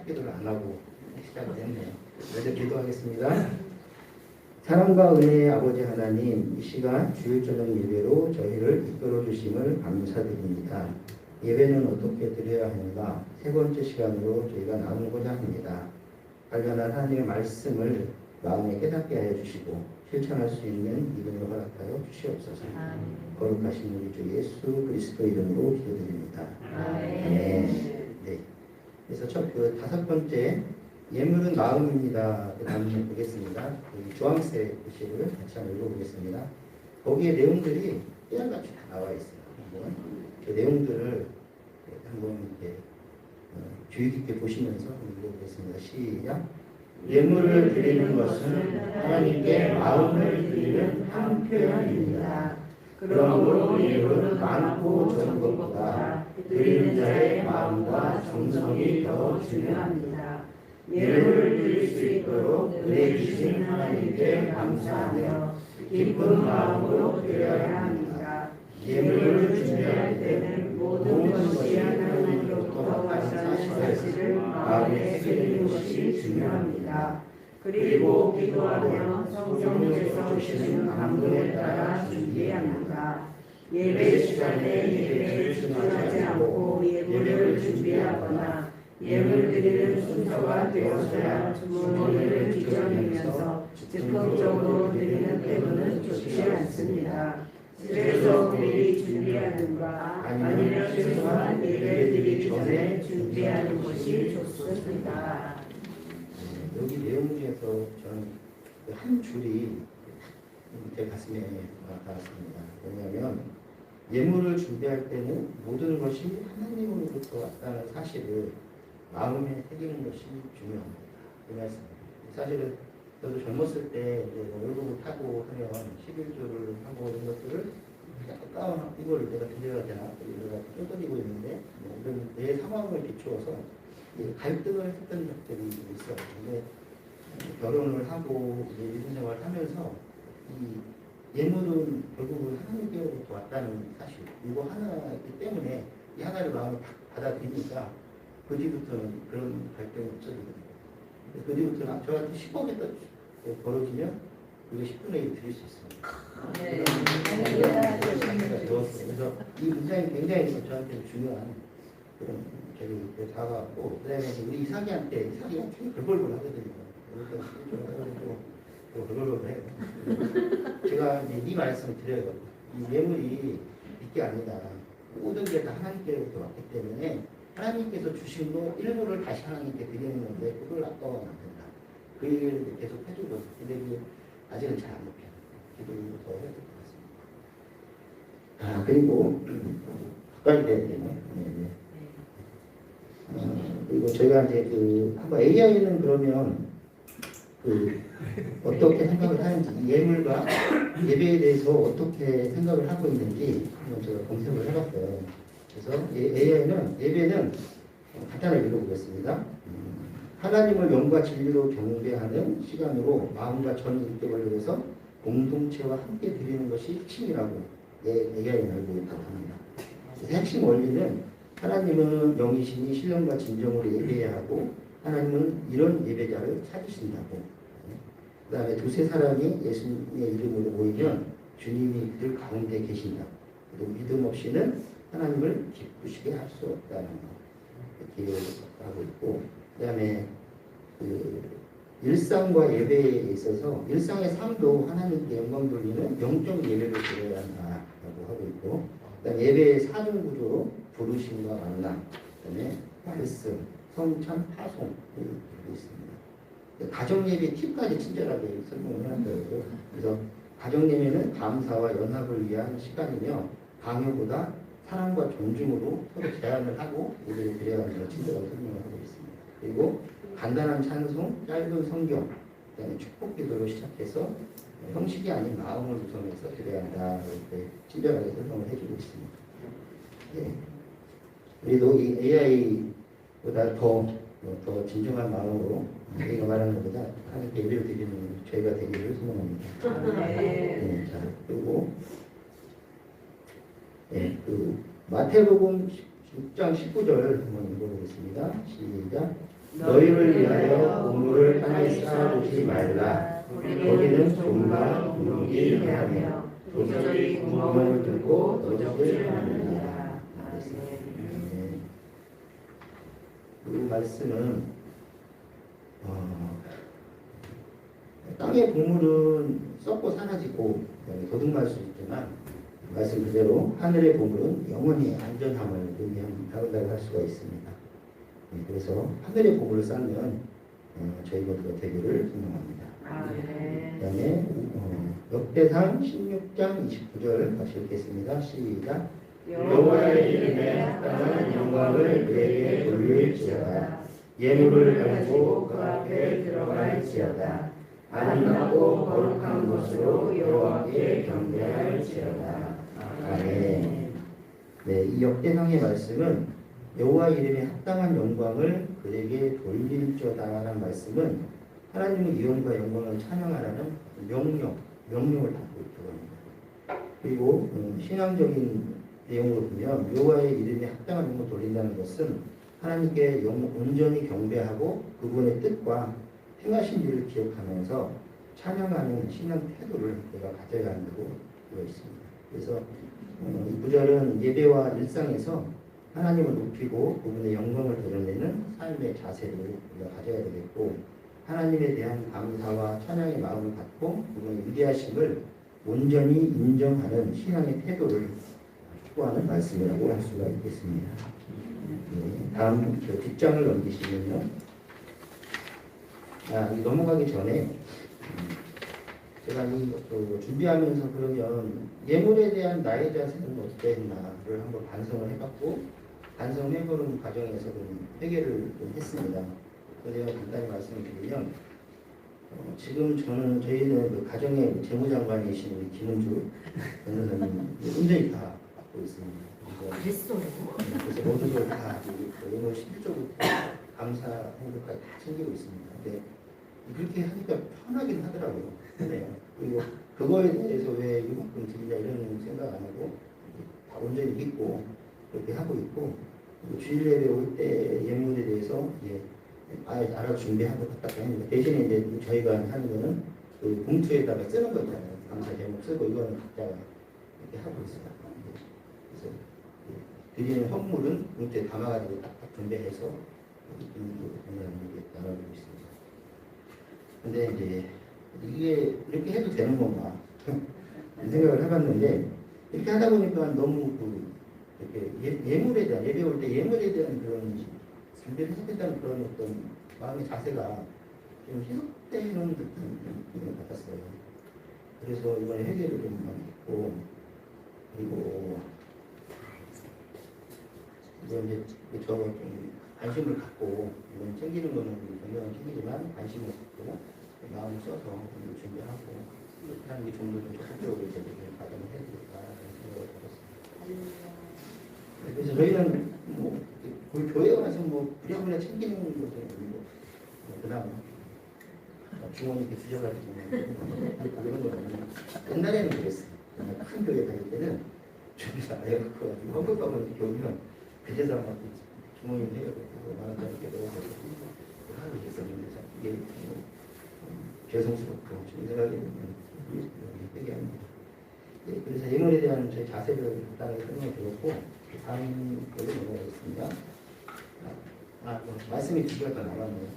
기도를 안 하고 시작을 했네요. 먼저 기도하겠습니다. 사랑과 은혜의 아버지 하나님, 이 시간 주일 저녁 예배로 저희를 이끌어 주심을 감사드립니다. 예배는 어떻게 드려야 하는가? 세 번째 시간으로 저희가 나누고자 합니다. 관련한 하나님의 말씀을 마음에 깨닫게 하여 주시고 실천할 수 있는 믿음을 허락하여 주시옵소서. 거룩하신 우리 주 예수 그리스도 이름으로 기도드립니다. 아멘. 네. 그래서 그 다섯 번째 예물은 마음입니다. 그 다음에 보겠습니다. 주황색 글씨를 같이 한번 읽어보겠습니다. 거기에 내용들이 깨알같이 다 나와 있어요. 한번 그 내용들을 한번 이렇게 주의 깊게 보시면서 한번 읽어보겠습니다. 시작. 예물을 드리는 것은 하나님께 마음을 드리는 한 표현입니다. 그러므로 예물은 많고 적은 것보다 드리는 자의 마음과 정성이 더 중요합니다. 예물을 드릴 수 있도록 은혜 주신 하나님께 감사하며 기쁜 마음으로 드려야 합니다. 예물을 준비할 때는 모든 것이 하나님으로부터 왔다는 사실을 마음에 새기는 것이 중요합니다. 그리고 기도하며 성령께서 주시는 감동에 따라 준비해야 합니다. 예배 시간에 예배에 집중하지 않고 예물을 준비하거나 예물 드리는 순서가 되어서야 주머니를 뒤적이면서 즉흥적으로 드리는 때문은 좋지 않습니다. 그래서 미리 준비하는가 아니면 최소한 예배 드리기 전에 준비하는 것이 좋습니다. 여기 내용 중에서 저는 한 줄이 제 가슴에 와닿았습니다. 왜냐하면 예물을 준비할 때는 모든 것이 하나님으로부터 왔다는 사실을 마음에 새기는 것이 중요합니다. 그 말씀입니다. 사실은 저도 젊었을 때 이제 월급을 타고 하면 11조를 하고 이런 것들을 약간 이걸 내가 드려야 되나 내가 쪼드리고 있는데 이런 내 상황을 비추어서 갈등을 했던 적들이 있어요. 근데 결혼을 하고 이제 일생생활을 하면서 이 예물은 결국은 하나님께로부터 왔다는 사실 이거 하나이기 때문에 이 하나를 마음에 받아들이니까 그 뒤부터는 그런 갈등이 없어지거든요. 그 뒤부터는 저한테 10억이 벌어지면 그게 10분의 1 드릴 수 있습니다. 네. 그래서 이 문장이 굉장히 저한테 중요한 그런 계획이 다가왔고, 그 다음에 우리 이삭이가 되게 벌벌벌 하거든요. 벌벌벌 해요. 제가 이제 이 말씀을 드려요. 이 예물이 이게 아니다. 모든 게 다 하나님께로부터 왔기 때문에 하나님께서 주신 거 일부를 다시 하나님께 드리는 건데 그걸 아까워하면 안 된다. 그 얘기를 계속 해주고, 근데 아직은 잘 안 먹혀요. 기도를 더 해야 될 것 같습니다. 그리고 가까이 돼야 되네. 그리고 저희가 이제 한번 AI는 그러면 어떻게 생각을 하는지, 예물과 예배에 대해서 어떻게 생각을 하고 있는지 한번 제가 검색을 해봤어요. 그래서 AI는 예배는 간단하게 읽어보겠습니다. 하나님을 영과 진리로 경배하는 시간으로 마음과 전 인격을 위해서 공동체와 함께 드리는 것이 핵심이라고 AI는 알고 있다고 합니다. 핵심 원리는 하나님은 영이시니 신령과 진정으로 예배해야 하고 하나님은 이런 예배자를 찾으신다고. 그 다음에 두세 사람이 예수님의 이름으로 모이면 주님이 그들 가운데 계신다고. 그리고 믿음 없이는 하나님을 기쁘시게 할 수 없다는 거 이렇게 하고 있고, 그 다음에 일상과 예배에 있어서 일상의 삶도 하나님께 영광 돌리는 영적 예배를 드려야 한다고 하고 있고, 그다음에 예배의 사전 구조로 부르심과 만남, 그다음에 말씀, 성찬, 파송 이렇게 있습니다. 가정 예배 팁까지 친절하게 설명을 해놨더라고요. 그래서 가정 예배는 감사와 연합을 위한 시간이며 강요보다 사랑과 존중으로 서로 제안을 하고 예배를 드려야 한다고 친절하게 설명을 하고 있습니다. 그리고 간단한 찬송, 짧은 성경, 그다음에 축복 기도로 시작해서 형식이 아닌 마음을 우선해서 드려야 한다 이렇게 친절하게 설명을 해주고 있습니다. 예. 우리도 이 AI보다 더 진정한 마음으로 저희가 말하는 것보다 하나님께 예배를 드리는 저희가 되기를 소망합니다. 네. 자, 그리고 마태복음 6장 19절 한번 읽어보겠습니다. 시작. 너희를 위하여 보물을 땅에 쌓아두지 말라. 거기는 좀과 누룩이 행하며 도적이 구멍을 뚫고 너희를 하느니라. 그 말씀은 땅의 보물은 썩고 사라지고 도둑말 수 있지만 말씀 그대로 하늘의 보물은 영원히 안전함을 의미한다고 할 수가 있습니다. 그래서 하늘의 보물을 쌓는 저희 모두가 되기를 소망합니다. 그 다음에 역대상 16장 29절 같이 읽겠습니다. 시작. 여호와의 이름에 합당한 영광을 내게 돌릴지어다. 예물을 가지고 그 앞에 들어갈지어다. 아름답고 거룩한 곳으로 여호와께 경배할지어다. 아멘. 네, 이 역대상의 말씀은 여호와 이름에 합당한 영광을 그에게 돌릴지어다라는 말씀은 하나님의 이름과 영광을 찬양하라는 명령을 담고 있다고 합니다. 그리고 신앙적인 내용으로 보면 여호와의 이름에 합당한 영광을 돌린다는 것은 하나님께 온전히 경배하고 그분의 뜻과 행하신 일을 기억하면서 찬양하는 신앙 태도를 우리가 가져야 한다고 되어 있습니다. 그래서 이 구절은 예배와 일상에서 하나님을 높이고 그분의 영광을 드러내는 삶의 자세를 우리가 가져야 되겠고 하나님에 대한 감사와 찬양의 마음을 갖고 그분의 위대하심을 온전히 인정하는 신앙의 태도를 추구하는 말씀이라고 할 수가 있겠습니다. 다음 뒷장을 넘기시면요. 넘어가기 전에 제가 준비하면서 그러면 예물에 대한 나의 자세는 어땠나를 한번 반성을 해봤고 반성해보는 과정에서 좀 회개를 좀 했습니다. 그래서 간단히 말씀을 드리면 지금 저희는 그 가정의 재무장관이신 우리 김은주 변호사님 온전히 다 맡고 있습니다. 그래서 모든 걸 다 예물 11조부터 감사 행복까지 챙기고 있습니다. 근데 그렇게 하니까 편하긴 하더라고요. 편해요. 그리고 그거에 대해서 왜 이만큼 드리냐 이런 생각 안 하고 다 온전히 믿고 그렇게 하고 있고 주일 예배 올 때 예물에 대해서 이제 알아서 준비하고 갖다 했는데 대신에 이제 저희가 하는 거는 그 봉투에다가 쓰는 거 있잖아요. 감사 제목 쓰고 이거는 각자 이렇게 하고 있어요. 그래서 드리는 선물은 봉투에 담아가지고 딱딱 준비해서 나눠주고 있습니다. 근데 이제 이게 이렇게 해도 되는 건가 생각을 해봤는데 이렇게 하다 보니까 너무 이렇게 예물에 대한 예배 올 때 예물에 대한 그런 준비를 해야 된다는 그런 어떤 마음의 자세가 좀 희석되는 듯한 느낌을 받았어요. 그래서 이번에 회개를 좀 많이 했고 그리고 이제 좀 관심을 갖고 이건 챙기는 거는 정말 챙기지만 관심을 갖고 마음을 써서 준비하고 이렇게 하는 게 좀 더 적극적으로 과정을 해야 되겠다는 생각을 해봤습니다. 그래서 저희는 교회 와서 부랴부랴 챙기는 것도 아니고 그다음 주머니 이렇게 뒤져가지고 그런 거는 옛날에는 그랬어요. 큰 교회 다닐 때는 주변에서 아예 갖고 가지고 헝클까면 이렇게 오면 그제서 막 주머니를 해가지고 만원짜리 이렇게 넣어가지고 하고 있었는데 이게 죄송스럽고 좀 생각이 얘기합니다. 그래서 예물에 대한 저희 자세를 간단하게 설명해 드렸고 다음 걸로 넘어가겠습니다. 말씀이 두 개가 더 남았네요.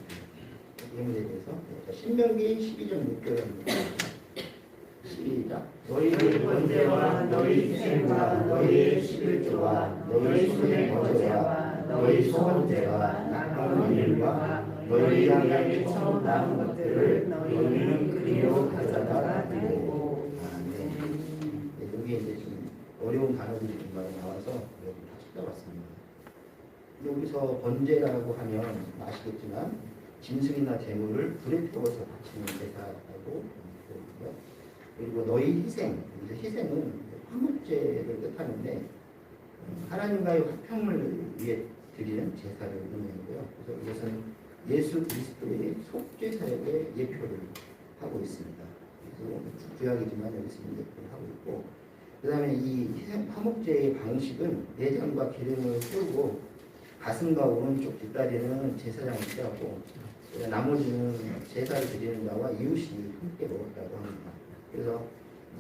예물에 대해서. 신명기 12장 6절입니다. 시작. 너희의 번제와 너희 희생과 너희의 11조와 너희 손의 거제와 너희 소원제와 낙하는 일과 너희 양양에 처음 남은 것들을 너희는 그리로 가져다가 드리고. 여기 이제 좀 어려운 단어들이 좀 많이 나와서 여기 다 찾아봤습니다. 여기서 번제라고 하면 아시겠지만 짐승이나 재물을 불에 태워서 바치는 제사라고 그러고요. 그리고 너희 희생, 희생은 화목제를 뜻하는데 하나님과의 화평을 위해 드리는 제사를 의미하고요. 그래서 이것은 예수 그리스도의 속죄 사역의 예표를 하고 있습니다. 그래서 구약이지만 여기서 예표를 하고 있고, 그 다음에 이 화목제의 방식은 내장과 기름을 태우고 가슴과 오른쪽 뒷다리는 제사장을 취하고 나머지는 제사를 드리는 자와 이웃이 함께 먹었다고 합니다. 그래서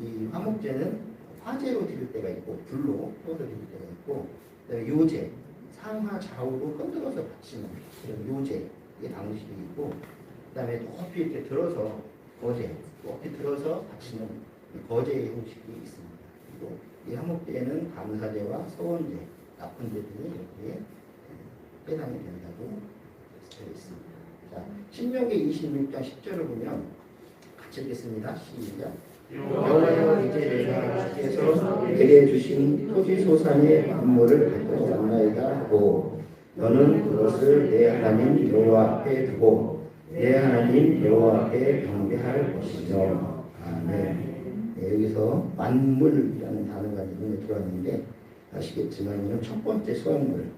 이 화목제는 화재로 드릴 때가 있고 불로 태워서 드릴 때가 있고, 그다음에 요제 상하 좌우로 흔들어서 바치는 그런 요제, 이게 방식이 있고, 그다음에 높이 이렇게 들어서 거제, 높이 들어서 바치는 거제의 형식이 있습니다. 그리고 이 화목제에는 감사제와 서원제, 나쁜 제들이 이렇게 해당이 된다고 되어 있습니다. 자, 신명기 26장 10절을 보면 같이 읽겠습니다. 시작. 여호와여 이제 내가 주께서 내게 주신 토지 소산의 만물을 갖고 왔나이다 하고 너는 그것을 내 하나님 여호와 앞에 두고 내 하나님 여호와 앞에 경배할 것이며. 아멘. 네, 여기서 만물이라는 단어가 눈에 들어왔는데 아시겠지만 이건 첫 번째 수확물이라고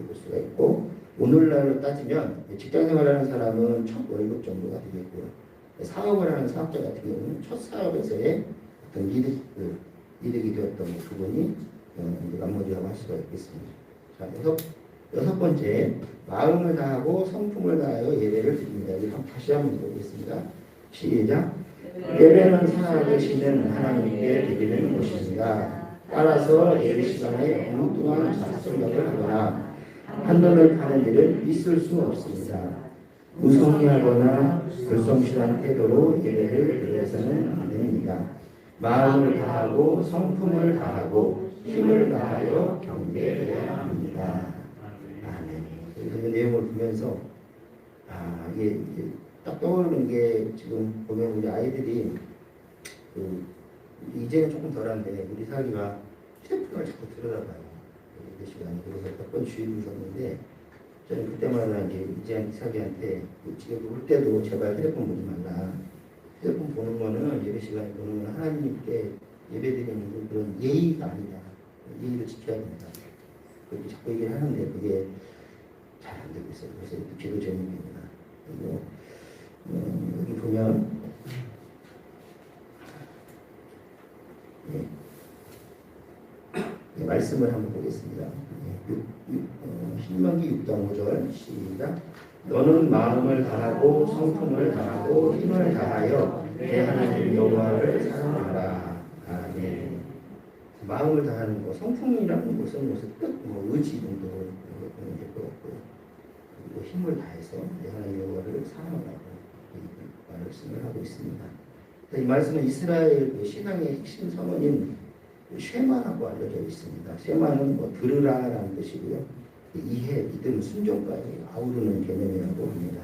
볼 수가 있고, 오늘날로 따지면 직장 생활하는 사람은 첫 월급 정도가 되겠고요. 사업을 하는 사업자 같은 경우는 첫 사업에서의 어떤 이득이 되었던 부분이 나머지라고 할 수가 있겠습니다. 자, 여섯 번째, 마음을 다하고 성품을 다하여 예배를 드립니다. 여기 다시 한번 읽어보겠습니다. 시작. 예배는 살아계시는 하나님께 드리는 것입니다. 따라서 예배 시간에 엉뚱한 잡생각을 하거나 한돈을 파는 일은 있을 수 없습니다. 무성의하거나 불성실한 태도로 예배를 드려서는 안 됩니다. 마음을 다하고 성품을 다하고 힘을 다하여 경배해야 합니다. 아멘. 그래서 이 내용을 보면서 이게 딱 떠오르는 게, 지금 보면 우리 아이들이 이제는 조금 덜한데 우리 사위가 휴대폰을 자꾸 들여다봐요. 예배 시간에. 그래서 몇 번 주의를 줬는데 저는 그때마다 이제 이삭이한테 집에 올 때도 제발 휴대폰 보지 말라. 휴대폰 보는 거는 예배 시간에 보는 건 하나님께 예배드리는 그런 예의가 아니다. 예의를 지켜야 된다. 그렇게 자꾸 얘기를 하는데 그게 잘 안 되고 있어요. 그래서 기도 제목입니다. 그리고 여기 보면 말씀을 한번 보겠습니다. 신명기 6장 5절 시작. 너는 마음을 다하고 성품을 다하고 힘을 다하여 내 하나님 여호와를 사랑하라. 아멘. 마음을 다하는 것, 성품이라는 것은 무슨 뜻, 의지 정도 보면 될 것 같고요. 그리고 힘을 다해서 내 하나님 여호와를 사랑하라고 말씀을 하고 있습니다. 이 말씀은 이스라엘 신앙의 핵심 선언인 쉐마라고 알려져 있습니다. 쉐마는 들으라라는 뜻이고요. 이해, 믿음, 순종까지 아우르는 개념이라고 합니다.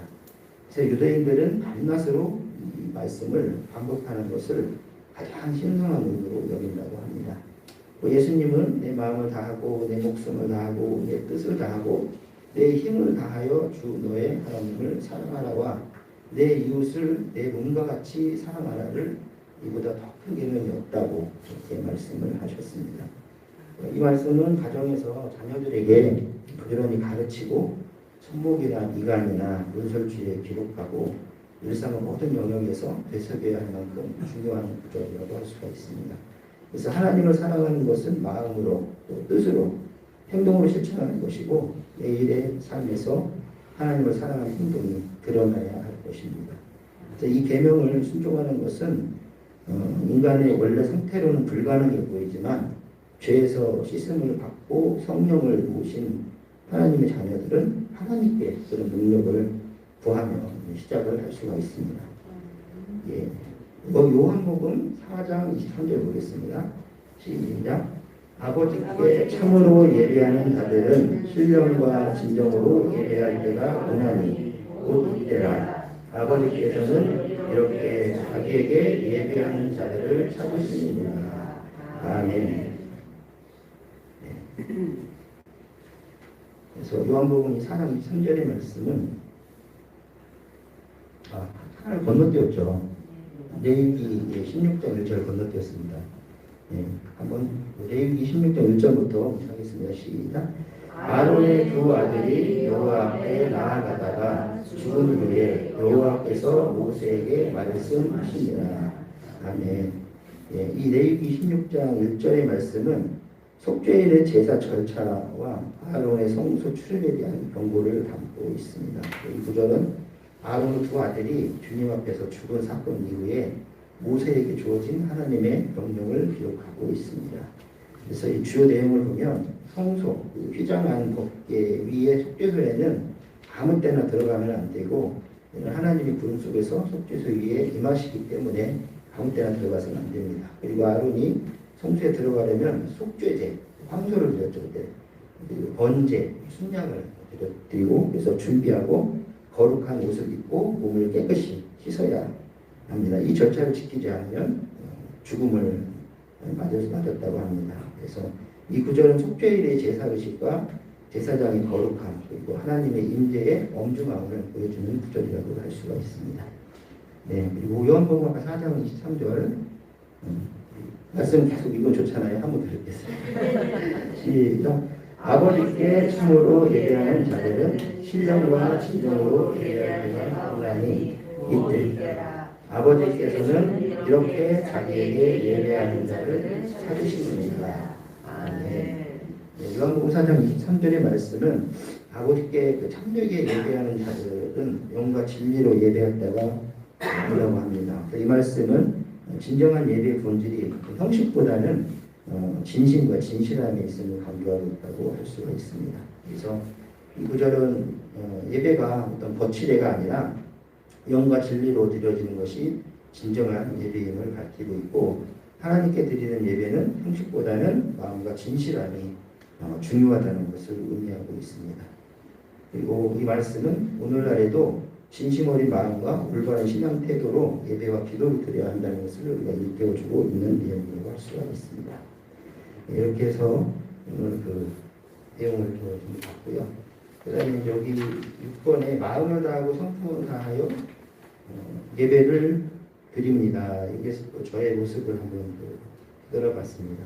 그래서 유대인들은 밤낮으로 이 말씀을 반복하는 것을 가장 신성한 의미로 여긴다고 합니다. 예수님은 내 마음을 다하고 내 목숨을 다하고 내 뜻을 다하고 내 힘을 다하여 주 너의 하나님을 사랑하라와 내 이웃을 내 몸과 같이 사랑하라를 이보다 더 큰 계명이 없다고 이렇게 말씀을 하셨습니다. 이 말씀은 가정에서 자녀들에게 부지런히 가르치고 손목이나 이간이나 문설주에 기록하고 일상의 모든 영역에서 되새겨야 할 만큼 중요한 구절이라고 할 수가 있습니다. 그래서 하나님을 사랑하는 것은 마음으로 또 뜻으로 행동으로 실천하는 것이고 매일의 삶에서 하나님을 사랑하는 행동이 드러나야 할 것입니다. 그래서 이 계명을 순종하는 것은 인간의 원래 상태로는 불가능해 보이지만 죄에서 씻음을 받고 성령을 모신 하나님의 자녀들은 하나님께 그런 능력을 구하며 시작을 할 수가 있습니다. 예. 요한복음 4장 23절 보겠습니다. 시작. 아버지께 참으로 예배하는 자들은 신령과 진정으로 예배할 때가 오나니 곧 이때라. 아버지께서는 이렇게 자기에게 예배하는 자들을 찾으시느니라. 아멘. 네. 그래서 요한복음 4장 23절의 말씀은 하나를 건너뛰었죠. 레위기 16장 1절 건너뛰었습니다. 네, 한번 레위기 16장 1절부터 하겠습니다. 시작. 아론의 두 아들이 여호와 앞에 나아가다가 죽은 후에 여호와께서 모세에게 말씀하시니라. 아멘. 예, 이 레위기 16장 1절의 말씀은 속죄일의 제사 절차와 아론의 성소 출입에 대한 경고를 담고 있습니다. 이 구절은 아론의 두 아들이 주님 앞에서 죽은 사건 이후에 모세에게 주어진 하나님의 명령을 기록하고 있습니다. 그래서 이 주요 내용을 보면 성소, 그 휘장한 법계 위에 속죄소에는 아무 때나 들어가면 안 되고 하나님이 구름 속에서 속죄소 위에 임하시기 때문에 아무 때나 들어가서는 안 됩니다. 그리고 아론이 성소에 들어가려면 속죄제, 황소를 드렸죠. 그리고 번제, 순양을 드리고 그래서 준비하고 거룩한 옷을 입고 몸을 깨끗이 씻어야 합니다. 이 절차를 지키지 않으면 죽음을 맞았다고 합니다. 그래서 이 구절은 속죄일의 제사의식과 제사장의 거룩함 그리고 하나님의 임재의 엄중함을 보여주는 구절이라고 할 수가 있습니다. 네, 그리고 요한복음 4장 23절 말씀 계속 이건 좋잖아요. 한번 들겠습니다. 시작. 아버지께 참으로 예배하는 자들은 신령과 진정으로 예배하나니 이때 아버지께서는 이렇게 자기에게 예배하는 자를 찾으시느니라. 아멘. 네, 요한복음 4장 23절의 말씀은 아버지께 그 참되게 예배하는 자들은 영과 진리로 예배했다가 이라고 합니다. 이 말씀은 진정한 예배의 본질이 형식보다는 진심과 진실함에 있음을 강조하고 있다고 할 수가 있습니다. 그래서 이 구절은 예배가 어떤 거치대가 아니라 영과 진리로 드려지는 것이 진정한 예배임을 밝히고 있고 하나님께 드리는 예배는 형식보다는 마음과 진실함이 중요하다는 것을 의미하고 있습니다. 그리고 이 말씀은 오늘날에도 진심 어린 마음과 올바른 신앙 태도로 예배와 기도를 드려야 한다는 것을 우리가 일깨워주고 있는 내용이라고 할 수가 있습니다. 이렇게 해서 오늘 그 내용을 좀 봤고요. 그 다음에 여기 6번에 마음을 다하고 성품을 다하여 예배를 드립니다. 이게 또 저의 모습을 한번 들어봤습니다.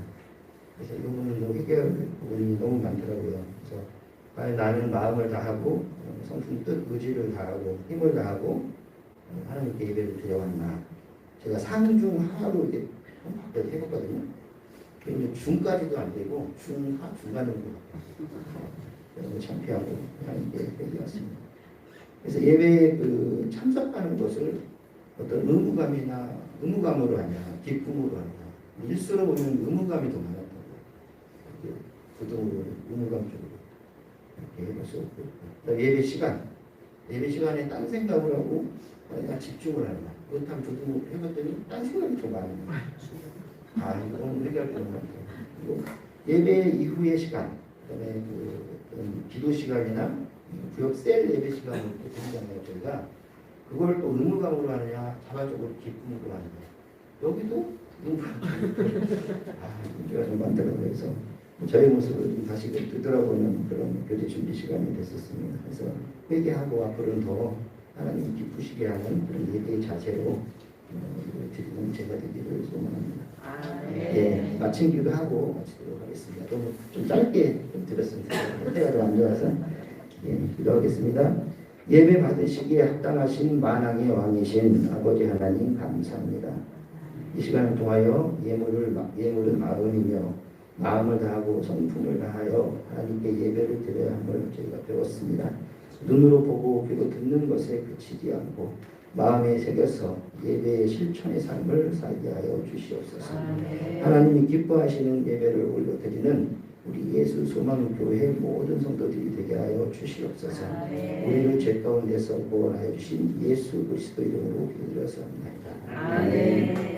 그래서 이 부분은 해결 부분이 너무 많더라고요. 그래서 과연 나는 마음을 다하고 성품 뜻, 의지를 다하고 힘을 다하고 하나님께 예배를 드려왔나. 제가 상중하로 이렇게 해봤거든요. 근데 중까지도 안 되고 중하, 중간 정도 너무 창피하고 하나님께 얘기했습니다. 그래서 예배에 그 참석하는 것을 어떤 의무감으로 하냐, 기쁨으로 하냐, 일수로 보면 의무감이 더 많았다고. 부동으로 의무감적으로 이렇게 해볼 수 없고. 예배 시간에 딴 생각을 하고 그냥 집중을 하냐. 그렇다면 저도 해봤더니 딴 생각이 더 많은 거예요. 이건 해결할 것 같아요. 그리고 예배 이후의 시간, 그다음에 기도 시간이나 구역 셀 예배 시간을 드리잖아요. 저희가 그걸 또 의무감으로 하느냐, 자발적으로 기쁨으로 하느냐. 여기도 의무감으로. 문제가 좀 많더라고요. 그래서 저희 모습을 좀 다시 되돌아보는 그런 교제 준비 시간이 됐었습니다. 그래서 회개하고 앞으로는 더 하나님 기쁘시게 하는 그런 예배의 자세로 드리는 제가 되기를 소망합니다. 예, 마침 기도하고 마치도록 하겠습니다. 너무 좀 짧게 좀 드렸습니다. 때가 좀 안 좋아서 기도하겠습니다. 예배 받으시기에 합당하신 만왕의 왕이신 아버지 하나님 감사합니다. 이 시간을 통하여 예물은 마음이며 마음을 다하고 성품을 다하여 하나님께 예배를 드려야 함을 저희가 배웠습니다. 눈으로 보고 귀로 듣는 것에 그치지 않고 마음에 새겨서 예배의 실천의 삶을 살게 하여 주시옵소서. 하나님이 기뻐하시는 예배를 올려드리는 우리 예수 소망교회 모든 성도들이 되게 하여 주시옵소서. 우리를 죄 가운데서 구원하여 주신 예수 그리스도 이름으로 기도드렸습니다. 아멘.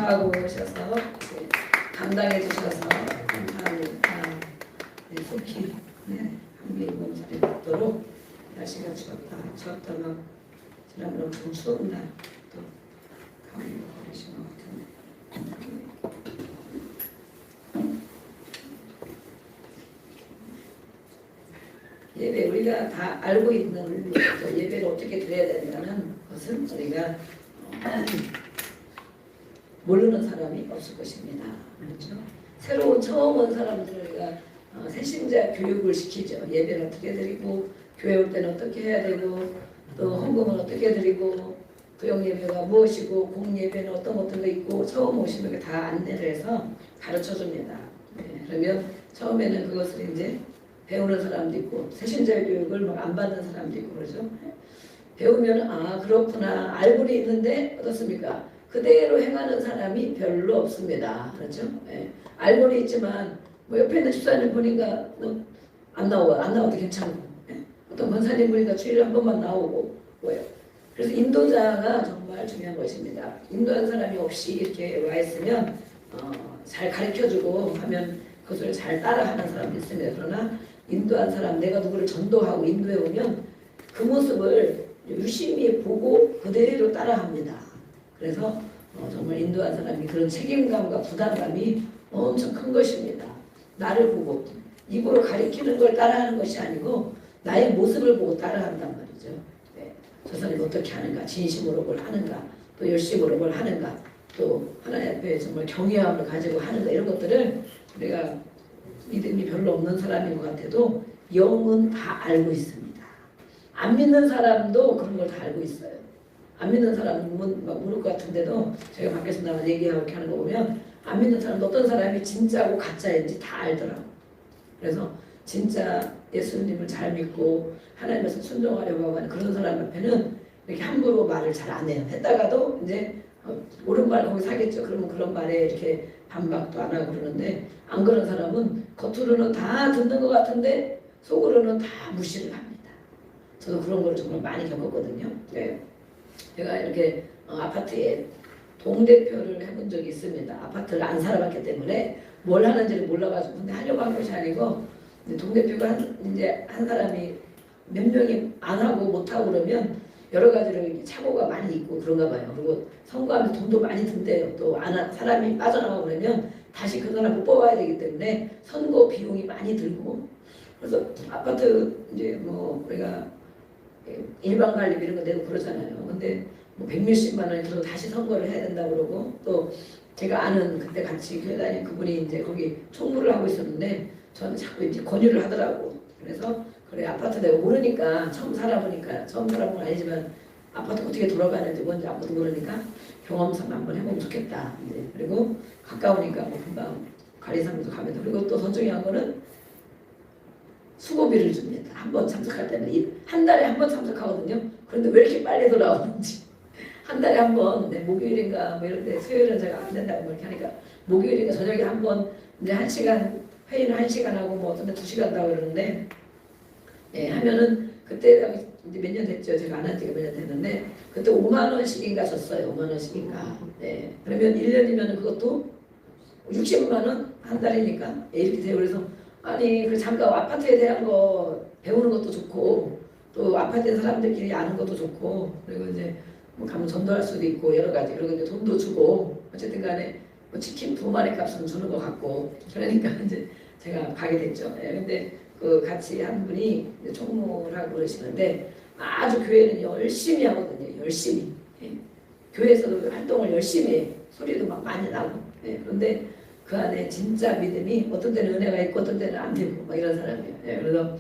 하고 오셔서 감당해 주셔서 속히 함께 몸살이 받도록 날씨가 춥다가 지난번 좀 추운 날 또 가을로 걸으신 것 같은데 예배 우리가 다 알고 있는 예배를 어떻게 드려야 된다는 것은 우리가 모르는 사람이 없을 것입니다. 그렇죠? 새로운 처음 온 사람들을 우리가 새신자 교육을 시키죠. 예배를 어떻게 드리고 교회 올 때는 어떻게 해야 되고 또 헌금은 어떻게 드리고 부영 예배가 무엇이고 공 예배는 어떤 것들도 있고 처음 오시는 게 다 안내를 해서 가르쳐 줍니다. 그러면 처음에는 그것을 이제 배우는 사람도 있고 새신자 교육을 막 안 받는 사람도 있고 그러죠. 배우면 아 그렇구나 알고는 있는데 어떻습니까? 그대로 행하는 사람이 별로 없습니다. 그렇죠? 알고는 있지만 뭐 옆에 있는 집사님 보니까 안 나와도 괜찮고 어떤 권사님 보니까 주일에 한 번만 나오고 뭐예요. 그래서 인도자가 정말 중요한 것입니다. 인도한 사람이 없이 이렇게 와 있으면 잘 가르쳐주고 하면 그것을 잘 따라하는 사람이 있습니다. 그러나 인도한 사람, 내가 누구를 전도하고 인도해 오면 그 모습을 유심히 보고 그대로 따라합니다. 그래서 정말 인도한 사람이 그런 책임감과 부담감이 엄청 큰 것입니다. 나를 보고 입으로 가리키는 걸 따라하는 것이 아니고 나의 모습을 보고 따라한단 말이죠. 저 사람이 어떻게 하는가, 진심으로 뭘 하는가, 또 열심으로 뭘 하는가, 또 하나님 앞에 정말 경외함을 가지고 하는가 이런 것들을 우리가 믿음이 별로 없는 사람인 것 같아도 영은 다 알고 있습니다. 안 믿는 사람도 그런 걸 다 알고 있어요. 안 믿는 사람은 막 모를 것 같은데도 제가 밖에서 나와 얘기하고 이렇게 하는 거 보면 안 믿는 사람도 어떤 사람이 진짜고 가짜인지 다 알더라고. 그래서 진짜 예수님을 잘 믿고 하나님께서 순종하려고 하는 그런 사람 앞에는 이렇게 함부로 말을 잘 안 해요. 했다가도 이제 옳은 말 거기 사겠죠. 그러면 그런 말에 이렇게 반박도 안 하고 그러는데 안 그런 사람은 겉으로는 다 듣는 것 같은데 속으로는 다 무시를 합니다. 저도 그런 걸 정말 많이 겪었거든요. 제가 이렇게 아파트에 동대표를 해본 적이 있습니다. 아파트를 안 살아봤기 때문에 뭘 하는지를 몰라가지고 근데 하려고 한 것이 아니고 동대표가 한 사람이 몇 명이 안 하고 못 하고 그러면 여러 가지로 착오가 많이 있고 그런가 봐요. 그리고 선거하면 돈도 많이 든대요. 또 사람이 빠져나가고 그러면 다시 그 사람 못 뽑아야 되기 때문에 선거 비용이 많이 들고 그래서 아파트 이제 뭐 우리가 일반 관리 이런 거 내고 그러잖아요. 근데 뭐 100몇십만 원이 들어 다시 선거를 해야 된다고 그러고 또 제가 아는 그때 같이 교회 다니는 그분이 이제 거기 총무를 하고 있었는데 저는 자꾸 이제 권유를 하더라고. 그래서 그래 아파트 내가 모르니까 처음 살아보니까 처음 살아본 건 아니지만 아파트 어떻게 돌아가는지 뭔지 아무도 모르니까 경험삼아 한번 해보면 좋겠다. 이제 그리고 가까우니까 뭐 금방 관리사무소 가면 그리고 또 더 중요한 거는 수고비를 줍니다. 한 번 참석할 때는 한 달에 한 번 참석하거든요. 그런데 왜 이렇게 빨리 돌아오는지 한 달에 한 번 목요일인가 뭐 이럴 때 수요일은 제가 안 된다고 뭐 이렇게 하니까 목요일인가 저녁에 한 번 이제 1시간 회의는 1시간 하고 뭐 어떤 데 2시간 하고 그러는데 하면은 그때 이제 몇 년 됐죠. 제가 안 한 지가 몇 년 됐는데 그때 5만 원씩인가 줬어요. 5만 원씩인가. 그러면 1년이면 그것도 60만 원 한 달이니까 이렇게 돼요. 그래서 아니 그 잠깐 아파트에 대한 거 배우는 것도 좋고 또 아파트에 사람들끼리 아는 것도 좋고 그리고 이제 뭐 가면 전도할 수도 있고 여러 가지 그리고 이제 돈도 주고 어쨌든 간에 뭐 치킨 2마리 값은 주는 것 같고 그러니까 이제 제가 가게 됐죠. 근데 그 같이 한 분이 총무라고 그러시는데 아주 교회는 열심히 하거든요. 열심히 교회에서도 활동을 열심히 해. 소리도 막 많이 나고 그런데 그 안에 진짜 믿음이 어떤 때는 은혜가 있고 어떤 때는 안 되고 막 이런 사람이에요. 그래서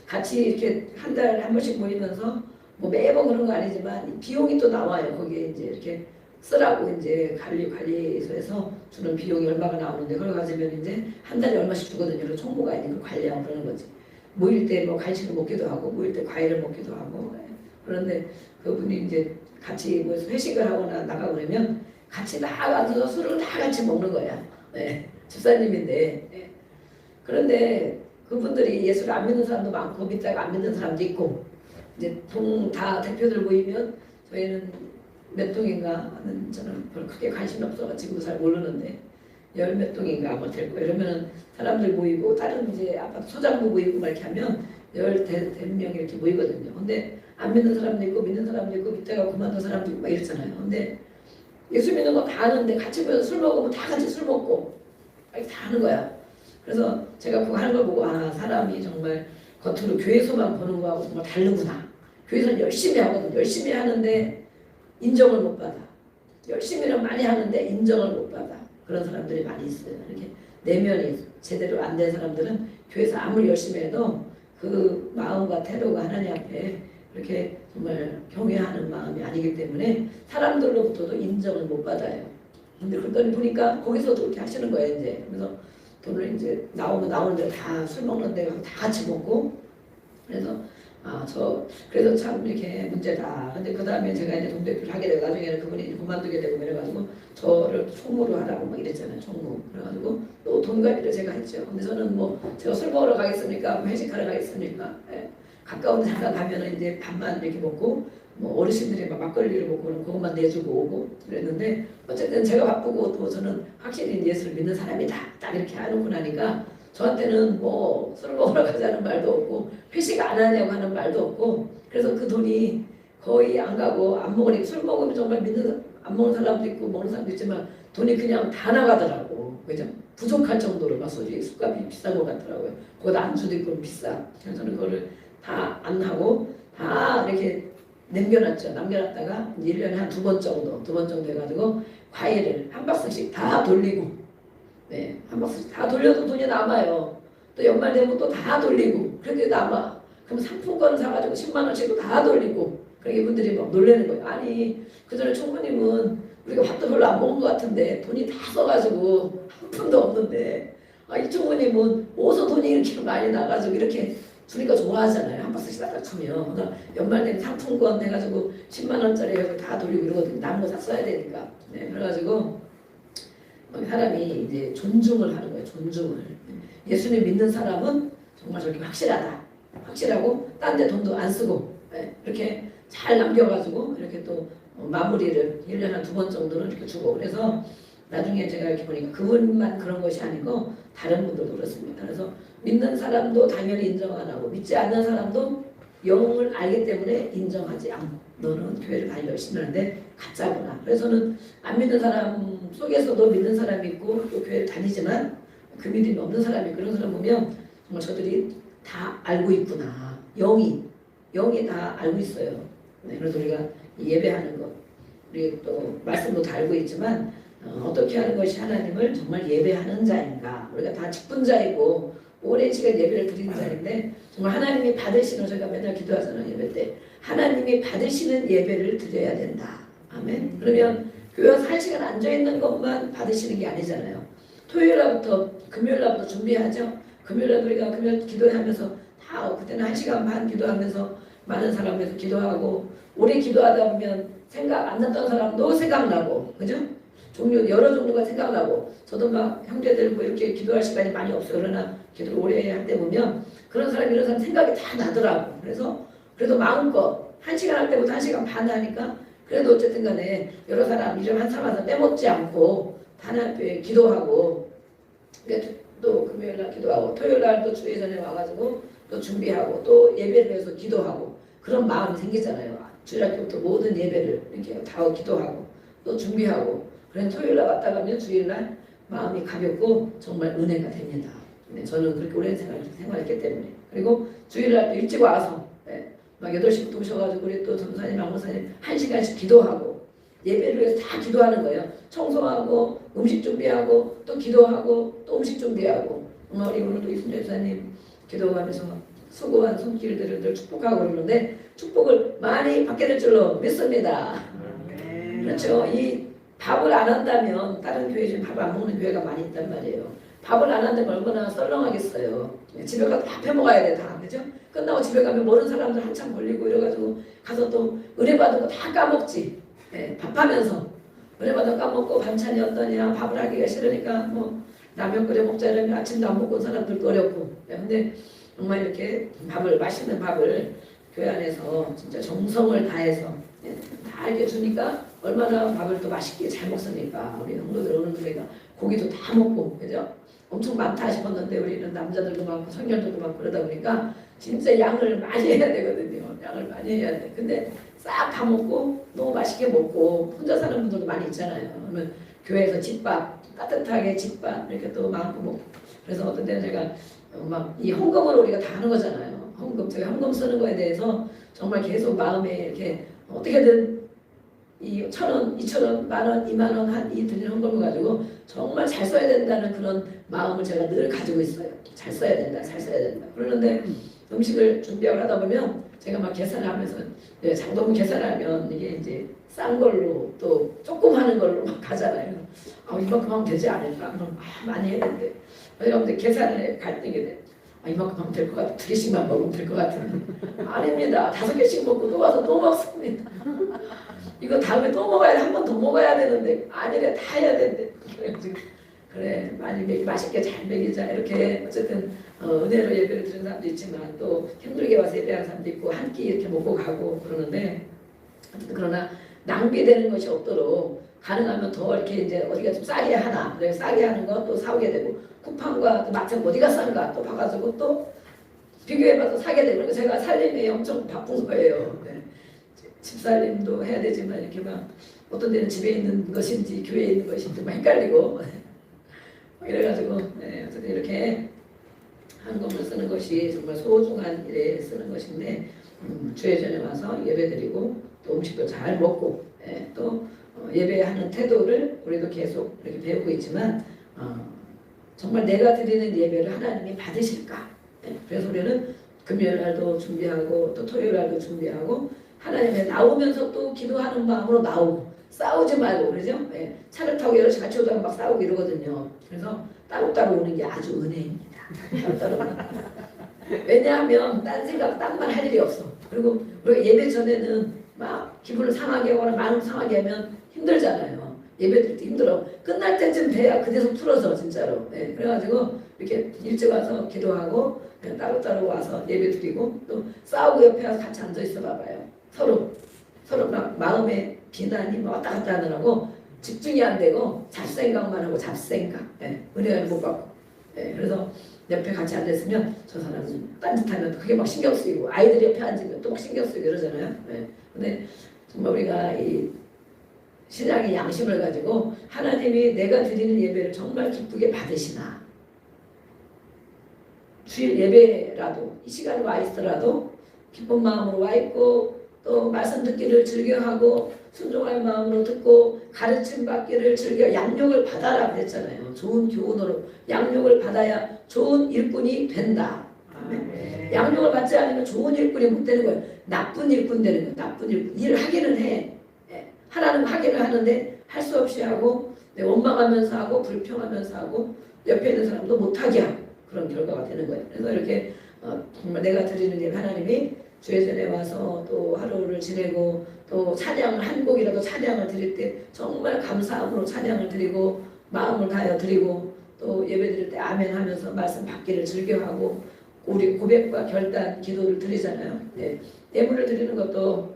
같이 이렇게 한 달에 한 번씩 모이면서 뭐 매번 그런 거 아니지만 비용이 또 나와요. 거기에 이제 이렇게 쓰라고 이제 관리소에서 주는 비용이 얼마가 나오는데 그걸 가지면 이제 한 달에 얼마씩 주거든요. 그래서 총무가 있는 걸 관리하고 그러는 거지. 모일 때 뭐 간식을 먹기도 하고 모일 때 과일을 먹기도 하고 그런데 그분이 이제 같이 뭐 회식을 하거나 나가고 그러면 같이 나가서 술을 다 같이 먹는 거야. 집사님인데 그런데 그분들이 예수를 안 믿는 사람도 많고 믿다가 안 믿는 사람도 있고 이제 다 대표들 모이면 저희는 몇 동인가 하는 저는 별로 크게 관심이 없어가지고 잘 모르는데 10몇 동인가 아마 될 거예요. 이러면은 사람들 모이고 다른 이제 아파트 소장도 모이고 막 이렇게 하면 10명 이렇게 모이거든요. 근데 안 믿는 사람도 있고 믿는 사람도 있고 믿다가 그만둔 사람도 있고 막 이렇잖아요. 근데 예수 믿는 거 다 아는데 같이 모여서 술 먹으면 다 같이 술 먹고 이렇게 다 하는 거야. 그래서 제가 그거 하는 걸 보고 아 사람이 정말 겉으로 교회에서만 보는 거하고 정말 다르구나. 교회에서는 열심히 하거든. 열심히 하는데 인정을 못 받아. 열심히는 많이 하는데 인정을 못 받아. 그런 사람들이 많이 있어요. 이렇게 내면이 제대로 안 된 사람들은 교회에서 아무리 열심히 해도 그 마음과 태도가 하나님 앞에 그렇게 정말 경외하는 마음이 아니기 때문에 사람들로부터도 인정을 못 받아요. 근데 그랬더니 보니까 거기서도 그렇게 하시는 거예요. 이제 그래서 돈을 이제 나오는데 다 술 먹는데 다 같이 먹고 그래서 그래서 참 이렇게 문제다. 근데 그 다음에 제가 이제 동대표를 하게 되고 나중에는 그분이 이제 그만두게 되고 이래가지고 저를 총무로 하라고 막 이랬잖아요. 총무. 그래가지고 또 돈가비를 제가 했죠. 근데 저는 뭐 제가 술 먹으러 가겠습니까? 뭐 회식하러 가겠습니까? 예. 가까운 데 잠깐 가면은 이제 밥만 이렇게 먹고 뭐 어르신들이 막 막걸리를 먹고 그것만 내주고 오고 그랬는데 어쨌든 제가 바쁘고 또 저는 확실히 예수를 믿는 사람이다. 딱 이렇게 해놓고 나니까 저한테는 뭐 술 먹으러 가자는 말도 없고 회식 안 하냐고 하는 말도 없고 그래서 그 돈이 거의 안 가고 안 먹으니까 술 먹으면 정말 안 먹는 사람도 있고 먹는 사람도 있지만 돈이 그냥 다 나가더라고. 그죠? 부족할 정도로 막 소주 술값이 비싼 것 같더라고요. 거기다 안주도 있고 비싸. 그래서 저는 그거를 다 안 하고 다 이렇게 남겨놨다가 1년에 한 두 번 정도 해가지고 과일을 한 박스씩 다 돌리고 네, 한 박스씩 다 돌려도 돈이 남아요. 또 연말 되면 또 다 돌리고 그렇게 남아. 그럼 상품권을 사가지고 10만 원씩도 다 돌리고 그러니까 이분들이 막 놀라는 거예요. 아니 그 전에 총무님은 우리가 밥도 별로 안 먹은 것 같은데 돈이 다 써가지고 한 푼도 없는데 이 총무님은 어디서 돈이 이렇게 많이 나가지고 이렇게 주니까 좋아하잖아요. 한 박스씩 딱 주면. 그러니까 연말 되면 상품권 해가지고 10만 원짜리 해서 다 돌리고 이러거든요. 남은 거 다 써야 되니까. 네, 그래가지고 사람이 이제 존중을 하는 거예요. 존중을. 예수님 믿는 사람은 정말 저렇게 확실하고 딴 데 돈도 안 쓰고 이렇게 잘 남겨가지고 이렇게 또 마무리를 1년에 한 두 번 정도는 이렇게 주고 그래서 나중에 제가 이렇게 보니까 그분만 그런 것이 아니고 다른 분들도 그렇습니다. 그래서 믿는 사람도 당연히 인정 안 하고 믿지 않는 사람도 영을 알기 때문에 인정하지 않고 너는 교회를 다니기 열심히 하는데 가짜구나. 그래서는 안 믿는 사람 속에서도 믿는 사람이 있고 또 교회를 다니지만 그 믿음이 없는 사람이 그런 사람 보면 정말 저들이 다 알고 있구나. 영이 다 알고 있어요. 네, 그래서 우리가 예배하는 것 우리 또 말씀도 다 알고 있지만 어떻게 하는 것이 하나님을 정말 예배하는 자인가. 우리가 다 직분자이고 오랜 시간 예배를 드리는 자인데 정말 하나님이 받으시는 저희가 맨날 기도하잖아요. 예배 때 하나님이 받으시는 예배를 드려야 된다. 아멘. 그러면 교회 와서 1시간 앉아있는 것만 받으시는 게 아니잖아요. 토요일날부터 금요일날부터 준비하죠. 금요일날 우리가 금요일 기도하면서 다 그때는 1시간 반 기도하면서 많은 사람에서 기도하고 오래 기도하다 보면 생각 안 났던 사람도 생각나고 그죠? 여러 종류가 생각나고 저도 막 형제들 뭐 이렇게 기도할 시간이 많이 없어요. 그러나 기도를 오래 할 때 보면 그런 사람 이런 사람 생각이 다 나더라고. 그래도 마음껏 1시간 할 때부터 1시간 반 하니까 그래도 어쨌든 간에 여러 사람 이름 한 사람 빼먹지 않고 단합에 기도하고 또 금요일날 기도하고 토요일날 또 주일 전에 와가지고 또 준비하고 또 예배를 위해서 기도하고 그런 마음이 생기잖아요. 주일날 때부터 모든 예배를 이렇게 다 기도하고 또 준비하고 그런 토요일날 왔다 가면 주일날 마음이 가볍고 정말 은혜가 됩니다. 네, 저는 그렇게 오랜 생활했기 때문에 그리고 주일날 또 일찍 와서 막 8시부터 오셔가지고 우리 또 전사님, 왕목사님 1시간씩 기도하고 예배를 위해서 다 기도하는 거예요. 청소하고 음식 준비하고 또 기도하고 또 음식 준비하고 우리 오늘도 이순재 전사님 기도하면서 수고한 손길들을 늘 축복하고 그러는데 축복을 많이 받게 될 줄로 믿습니다. 그렇죠. 이 밥을 안 한다면 다른 교회 중에 밥을 안 먹는 교회가 많이 있단 말이에요. 밥을 안 한다면 얼마나 썰렁하겠어요. 집에 가서 밥 해 먹어야 돼 다. 그죠? 끝나고 집에 가면 모르는 사람들 한참 걸리고 이래가지고 가서 또 은혜 받은 거 다 까먹지. 밥하면서 은혜 받은 거 까먹고 반찬이 어떠냐 밥을 하기가 싫으니까 뭐 라면 끓여 먹자 이러면 아침도 안 먹고 온 사람들도 어렵고. 근데 정말 이렇게 맛있는 밥을 교회 안에서 진짜 정성을 다해서 다 이렇게 주니까 얼마나 밥을 또 맛있게 잘 먹습니까? 우리 성도들 오는 교회가 고기도 다 먹고 그죠? 엄청 많다 싶었는데 우리는 남자들도 많고 청년들도 많고 그러다 보니까 진짜 양을 많이 해야 되거든요. 양을 많이 해야 돼. 근데 싹 다 먹고 너무 맛있게 먹고 혼자 사는 분들도 많이 있잖아요. 그러면 교회에서 집밥 따뜻하게 집밥 이렇게 또 마음껏 먹고 그래서 어떤 때는 제가 막 이 헌금을 우리가 다 하는 거잖아요. 제가 헌금 쓰는 거에 대해서 정말 계속 마음에 이렇게 어떻게든 이 1,000원, 2,000원, 10,000원, 20,000원 이 드리는 헌금을 가지고 정말 잘 써야 된다는 그런 마음을 제가 늘 가지고 있어요. 잘 써야 된다. 그러는데 음식을 준비하고 하다 보면 제가 막 계산을 하면서 장도금 계산하면 이게 이제 싼 걸로 또 조금 하는 걸로 막 가잖아요. 이만큼 하면 되지 않을까? 그럼 많이 해야 되는데 여러분들 계산을 갈등이 돼. 이만큼 하면 될 것 같아. 2개씩만 먹으면 될 것 같은데 아닙니다. 5개씩 먹고 또 와서 또 먹습니다. 이거 다음에 또 먹어야 돼. 한 번 더 먹어야 되는데 아니래. 다 해야 된대. 그래가지고 그래 많이 맛있게 잘 먹이자 이렇게 어쨌든 은혜로 예배를 드리는 사람도 있지만 또 힘들게 와서 예배하는 사람도 있고 한 끼 이렇게 먹고 가고 그러는데 그러나 낭비되는 것이 없도록 가능하면 더 이렇게 이제 어디가 좀 싸게 하나 그래서 싸게 하는 거 또 사오게 되고 쿠팡과 또 마트 어디가 싼가 또 봐가지고 또 비교해봐서 사게 되고 그러니까 제가 살림이 엄청 바쁜 거예요. 네. 집살림도 해야 되지만 이렇게 막 어떤 데는 집에 있는 것인지 교회에 있는 것인지 막 헷갈리고 이래가지고 네, 어쨌든 이렇게 한국을 쓰는 것이 정말 소중한 일에 쓰는 것인데 주의 전에 와서 예배드리고 또 음식도 잘 먹고 또 예배하는 태도를 우리도 계속 이렇게 배우고 있지만 정말 내가 드리는 예배를 하나님이 받으실까? 그래서 우리는 금요일 날도 준비하고 또 토요일 날도 준비하고 하나님에 나오면서 또 기도하는 마음으로 나오고 싸우지 말고 그러죠? 차를 타고 여럿이 같이 오다가 막 싸우고 이러거든요. 그래서 따로따로 오는 게 아주 은혜입니다. 따로따로. 왜냐하면 딴 생각, 딴 말 할 일이 없어. 그리고 우리가 예배 전에는 막 기분을 상하게 하거나 마음을 상하게 하면 힘들잖아요. 예배 드릴 때 힘들어. 끝날 때쯤 돼야 그대로 풀어서 진짜로. 그래가지고 이렇게 일찍 와서 기도하고 그냥 따로따로 와서 예배 드리고 또 싸우고 옆에 와서 같이 앉아 있어 봐봐요. 서로 막 마음의 비난이 왔다 갔다 하느라고 집중이 안 되고 잡생각만 하고 잡생각. 은혜를 못 받고. 그래서 옆에 같이 앉았으면 저 사람은 딴짓하면 그게 막 신경 쓰이고 아이들이 옆에 앉으면 또 막 신경 쓰이고 이러잖아요. 근데 정말 우리가 이 신앙의 양심을 가지고 하나님이 내가 드리는 예배를 정말 기쁘게 받으시나 주일 예배라도 이 시간에 와 있더라도 기쁜 마음으로 와 있고 또 말씀 듣기를 즐겨하고 순종할 마음으로 듣고 가르침 받기를 즐겨 양육을 받아라 그랬잖아요. 좋은 교훈으로 양육을 받아야 좋은 일꾼이 된다. 양육을 받지 않으면 좋은 일꾼이 못 되는 거예요. 나쁜 일꾼 되는 거예요. 나쁜 일꾼. 일을 하기는 해. 하나는 하기는 하는데 할 수 없이 하고 원망하면서 하고 불평하면서 하고 옆에 있는 사람도 못하게 하고 그런 결과가 되는 거예요. 그래서 이렇게 정말 내가 드리는 일 하나님이 주의 전에 와서 또 하루를 지내고 또 찬양을 한 곡이라도 찬양을 드릴 때 정말 감사함으로 찬양을 드리고 마음을 다하여 드리고 또 예배 드릴 때 아멘 하면서 말씀 받기를 즐겨하고 우리 고백과 결단 기도를 드리잖아요. 예물을 드리는 것도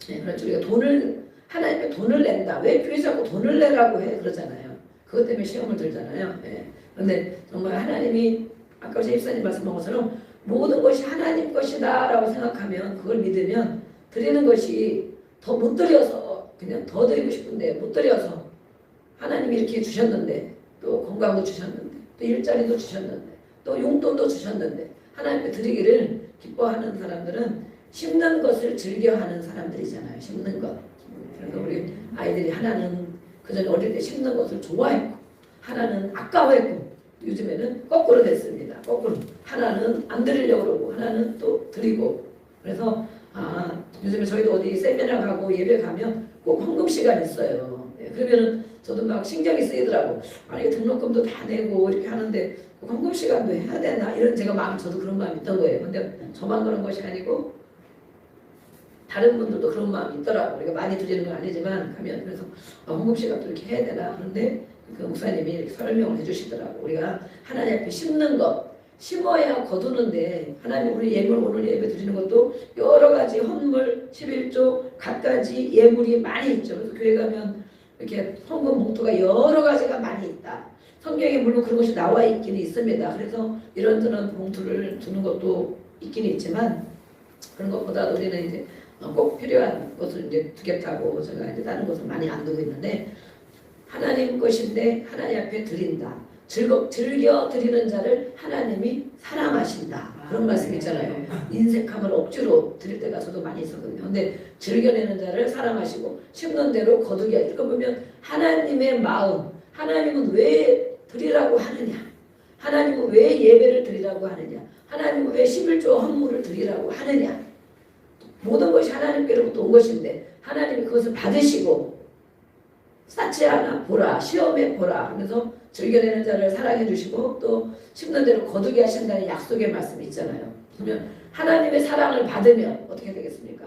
그렇죠. 우리가 하나님께 돈을 낸다. 왜 교회 자꾸 돈을 내라고 해 그러잖아요. 그것 때문에 시험을 들잖아요. 그런데 정말 하나님이 아까 집사님 말씀한 것처럼 모든 것이 하나님 것이다 라고 생각하면 그걸 믿으면 드리는 것이 더 못 드려서 그냥 더 드리고 싶은데 못 드려서 하나님이 이렇게 주셨는데 또 건강도 주셨는데 또 일자리도 주셨는데 또 용돈도 주셨는데 하나님께 드리기를 기뻐하는 사람들은 심는 것을 즐겨하는 사람들이잖아요. 심는 것. 그래서 우리 아이들이 하나는 그전에 어릴 때 심는 것을 좋아했고 하나는 아까워했고 요즘에는 거꾸로 됐습니다. 거꾸로 하나는 안 드리려고 그러고 하나는 또 드리고 그래서 요즘에 저희도 어디 세미나 가고 예배 가면 꼭 헌금 시간 있어요. 그러면은 저도 막 신경이 쓰이더라고. 이게 등록금도 다 내고 이렇게 하는데 꼭 헌금 시간도 해야 되나 이런 저도 그런 마음이 있던 거예요. 근데 저만 그런 것이 아니고 다른 분들도 그런 마음이 있더라고. 우리가 많이 드리는 건 아니지만 가면 그래서 헌금 시간도 이렇게 해야 되나 그런데 그 목사님이 이렇게 설명을 해주시더라고. 우리가 하나님 앞에 심는 것 심어야 거두는데 하나님 우리 예물 오늘 예배 드리는 것도 여러 가지 헌물 11조 갖가지 예물이 많이 있죠. 그래서 교회 가면 이렇게 헌금 봉투가 여러 가지가 많이 있다. 성경에 물론 그런 것이 나와 있기는 있습니다. 그래서 이런저런 봉투를 두는 것도 있기는 있지만 그런 것보다 우리는 이제 꼭 필요한 것을 이제 두겠다고 제가 이제 다른 것을 많이 안 두고 있는데 하나님 것인데 하나님 앞에 드린다. 즐겨 드리는 자를 하나님이 사랑하신다. 그런 말씀 있잖아요. 인색함을 억지로 드릴 때가 저도 많이 있었거든요. 근데 즐겨내는 자를 사랑하시고 심는 대로 거두게 하시고 이거 보면 하나님의 마음 하나님은 왜 드리라고 하느냐 하나님은 왜 예배를 드리라고 하느냐 하나님은 왜 11조 헌물을 드리라고 하느냐? 모든 것이 하나님께로부터 온 것인데 하나님이 그것을 받으시고 쌓지 않아 보라, 시험해 보라 하면서 즐겨내는 자를 사랑해 주시고 또 심는 대로 거두게 하신다는 약속의 말씀이 있잖아요. 그러면 하나님의 사랑을 받으면 어떻게 되겠습니까?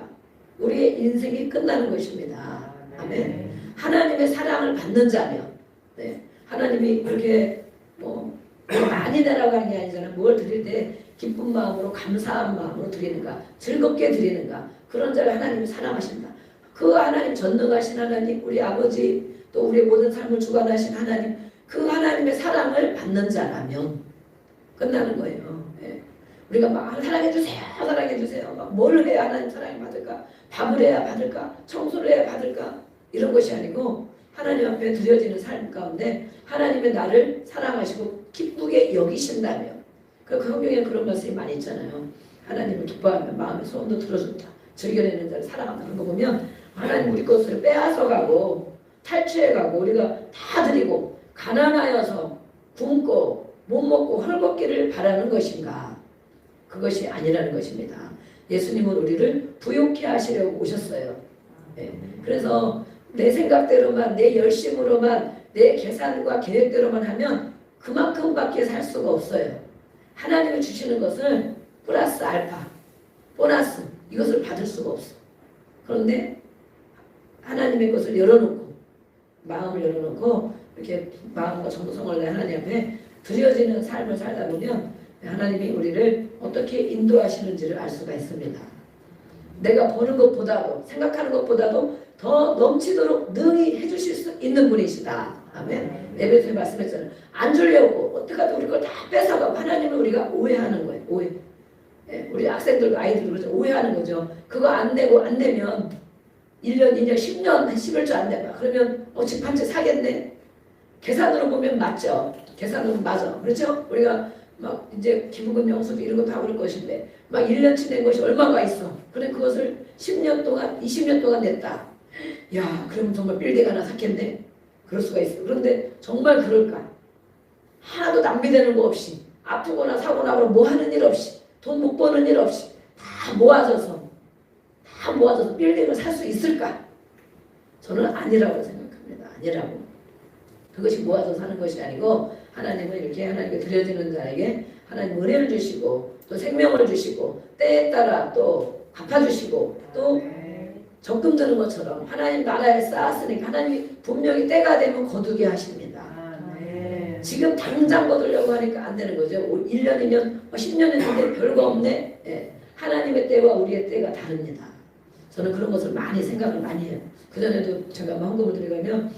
우리의 인생이 끝나는 것입니다. 아멘. 하나님의 사랑을 받는 자면, 네. 하나님이 이렇게 뭐 많이 내려가는 게 아니잖아요. 뭘 드릴 때 기쁜 마음으로 감사한 마음으로 드리는가, 즐겁게 드리는가, 그런 자를 하나님이 사랑하신다. 그 하나님 전능하신 하나님, 우리 아버지 또 우리의 모든 삶을 주관하신 하나님, 그 하나님의 사랑을 받는 자라면 끝나는 거예요. 예. 우리가 막 사랑해주세요, 사랑해주세요. 막 뭘 해야 하나님 사랑을 받을까? 밥을 해야 받을까? 청소를 해야 받을까? 이런 것이 아니고 하나님 앞에 드려지는 삶 가운데 하나님의 나를 사랑하시고 기쁘게 여기신다며. 그 성경에 그런 말씀이 많이 있잖아요. 하나님을 기뻐하며 마음의 소원도 들어준다. 즐겨내는 자를 사랑한다. 그런 거 보면 하나님 우리 것을 빼앗아가고 탈취해가고 우리가 다 드리고 가난하여서 굶고 못 먹고 헐벗기를 바라는 것인가? 그것이 아니라는 것입니다. 예수님은 우리를 부욕해 하시려고 오셨어요. 네. 그래서 내 생각대로만 내 열심으로만 내 계산과 계획대로만 하면 그만큼밖에 살 수가 없어요. 하나님이 주시는 것을 플러스 알파, 보너스 이것을 받을 수가 없어. 그런데 하나님의 것을 열어놓고 마음을 열어놓고 이렇게 마음과 정성을 내 하나님 앞에 드려지는 삶을 살다 보면 하나님이 우리를 어떻게 인도하시는지를 알 수가 있습니다. 내가 보는 것보다도 생각하는 것보다도 더 넘치도록 능히 해주실 수 있는 분이시다. 아멘. 에베소에 말씀했잖아요. 안 주려고 어떻게 하든 우리 걸 다 뺏어가고 하나님을 우리가 오해하는 거예요. 오해. 예, 우리 학생들과 아이들 그러죠. 오해하는 거죠. 그거 안 내고 안 내면 1년, 2년, 10년, 11주 안 내봐. 그러면 집 한 채 사겠네. 계산으로 보면 맞죠. 계산으로 맞아. 그렇죠? 우리가 막 이제 기부금 영수비 이런 것도 하고 그럴 것인데 막 1년치 낸 것이 얼마가 있어. 그래 그것을 10년 동안 20년 동안 냈다. 야 그러면 정말 빌딩 하나 샀겠네. 그럴 수가 있어. 그런데 정말 그럴까? 하나도 낭비되는 거 없이 아프거나 사고나 뭐 하는 일 없이 돈 못 버는 일 없이 다 모아져서 빌딩을 살 수 있을까? 저는 아니라고 생각합니다. 아니라고. 그것이 모아서 사는 것이 아니고 하나님은 이렇게 하나님께 드려지는 자에게 하나님 은혜를 주시고 또 생명을 주시고 때에 따라 또 갚아주시고 또 적금 드는 것처럼 하나님 나라에 쌓았으니까 하나님이 분명히 때가 되면 거두게 하십니다. 지금 당장 거두려고 하니까 안 되는 거죠. 1년이면 10년이면 별거 없네. 예. 하나님의 때와 우리의 때가 다릅니다. 저는 그런 것을 많이 생각을 많이 해요. 그전에도 제가 헌금을 드리면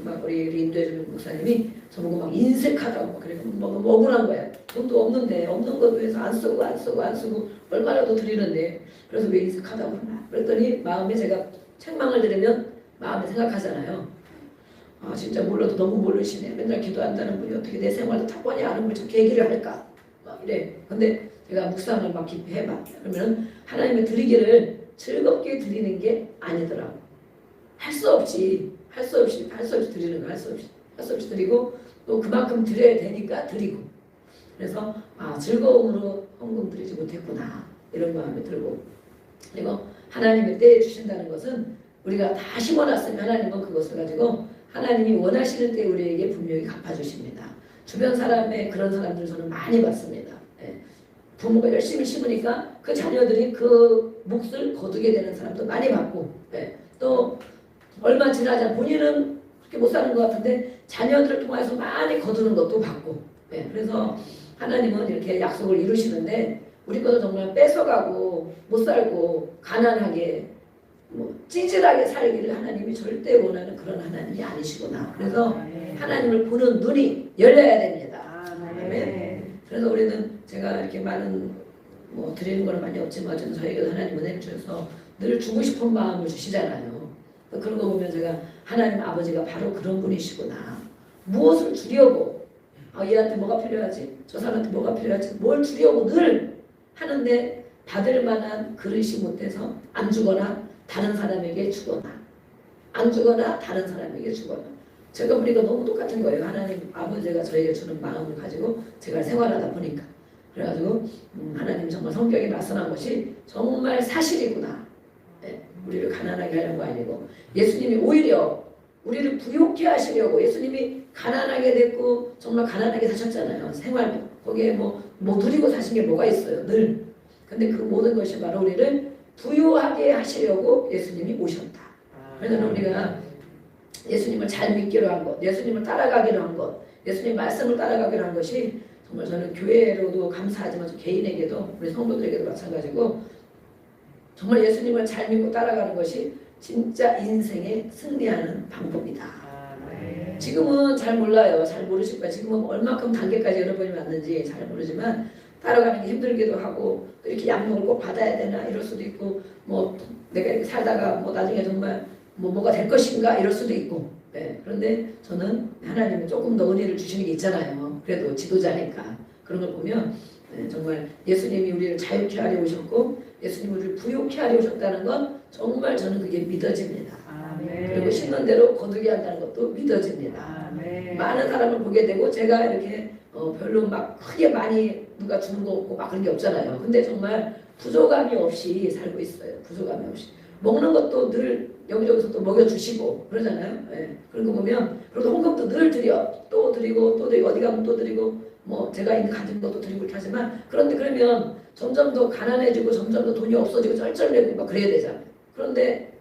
막 우리 인도해주는 목사님이 저보고 막 인색하다고 막 그래서 너무 억울한 거야. 돈도 없는데 없는 거 위해서 안 쓰고 얼마라도 드리는데 그래서 왜 인색하다고 그러나 그랬더니 마음에 제가 책망을 들으면 마음에 생각하잖아요. 아 진짜 몰라도 너무 모르시네. 맨날 기도한다는 분이 어떻게 내 생활도 타번이 아는 걸 저렇게 얘기를 할까 막 이래. 근데 제가 묵상을 막 깊이 해봐. 그러면 하나님의 드리기를 즐겁게 드리는 게 아니더라고. 할 수 없이 드리는 거 할 수 없이 드리고 또 그만큼 드려야 되니까 드리고 그래서 즐거움으로 헌금 드리지 못했구나 이런 마음이 들고 그리고 하나님의 때에 주신다는 것은 우리가 다 심어놨으면 하나님은 그것을 가지고 하나님이 원하시는 때에 우리에게 분명히 갚아주십니다. 주변 사람의 그런 사람들 저는 많이 봤습니다. 예. 부모가 열심히 심으니까 그 자녀들이 그 몫을 거두게 되는 사람도 많이 봤고 예. 또 얼마 지나지 않아 본인은 그렇게 못 사는 것 같은데 자녀들을 통해서 많이 거두는 것도 봤고 예. 그래서 하나님은 이렇게 약속을 이루시는데 우리 것을 정말 뺏어가고 못 살고 가난하게 찌질하게 살기를 하나님이 절대 원하는 그런 하나님이 아니시구나. 그래서 하나님을 보는 눈이 열려야 됩니다. 아멘. 그래서 우리는 제가 이렇게 많은 드리는 건 많이 없지만 저에게 하나님 은혜를 주셔서 늘 주고 싶은 마음을 주시잖아요. 그런 거 보면 제가 하나님 아버지가 바로 그런 분이시구나. 무엇을 주려고 얘한테 뭐가 필요하지? 저 사람한테 뭐가 필요하지? 뭘 주려고 늘 하는데 받을 만한 그릇이 못돼서 안 주거나 다른 사람에게 주거나 안 주거나 다른 사람에게 주거나 제가 보니까 너무 똑같은 거예요. 하나님 아버지가 저에게 주는 마음을 가지고 제가 생활하다 보니까 그래가지고 하나님 정말 성격이 나타난 것이 정말 사실이구나. 예, 우리를 가난하게 하려는 거 아니고 예수님이 오히려 우리를 부욕해 하시려고 예수님이 가난하게 됐고 정말 가난하게 사셨잖아요. 생활 거기에 뭐 누리고 사신 게 뭐가 있어요. 늘. 근데 그 모든 것이 바로 우리를 부유하게 하시려고 예수님이 오셨다. 그래서 우리가 예수님을 잘 믿기로 한 것, 예수님을 따라가기로 한 것, 예수님 말씀을 따라가기로 한 것이 정말 저는 교회로도 감사하지만 개인에게도 우리 성도들에게도 마찬가지고 정말 예수님을 잘 믿고 따라가는 것이 진짜 인생에 승리하는 방법이다. 지금은 잘 몰라요. 잘 모르실 거예요. 지금은 얼마큼 단계까지 여러분이 왔는지 잘 모르지만 따라가는 게 힘들기도 하고 또 이렇게 양육을 꼭 받아야 되나 이럴 수도 있고 뭐 내가 이렇게 살다가 뭐 나중에 정말 뭐가 될 것인가 이럴 수도 있고 네. 그런데 저는 하나님이 조금 더 은혜를 주시는 게 있잖아요. 그래도 지도자니까 그런 걸 보면 네, 정말 예수님이 우리를 자유케 하려 오셨고 예수님이 우리를 부유케 하려 오셨다는 건 정말 저는 그게 믿어집니다. 아멘. 그리고 신는 대로 거두게 한다는 것도 믿어집니다. 아멘. 많은 사람을 보게 되고 제가 이렇게 별로 막 크게 많이 누가 주는 거 없고 막 그런 게 없잖아요. 근데 정말 부족함이 없이 살고 있어요. 부족함이 없이. 먹는 것도 늘 여기저기서 또 먹여주시고 그러잖아요. 예. 그런 거 보면 그리고 헌금도 늘 드려. 또 드리고 또 드리고 어디 가면 또 드리고 뭐 제가 있는 가진 것도 드리고 이렇게 하지만 그런데 그러면 점점 더 가난해지고 점점 더 돈이 없어지고 쩔쩔매고 막 그래야 되잖아요. 그런데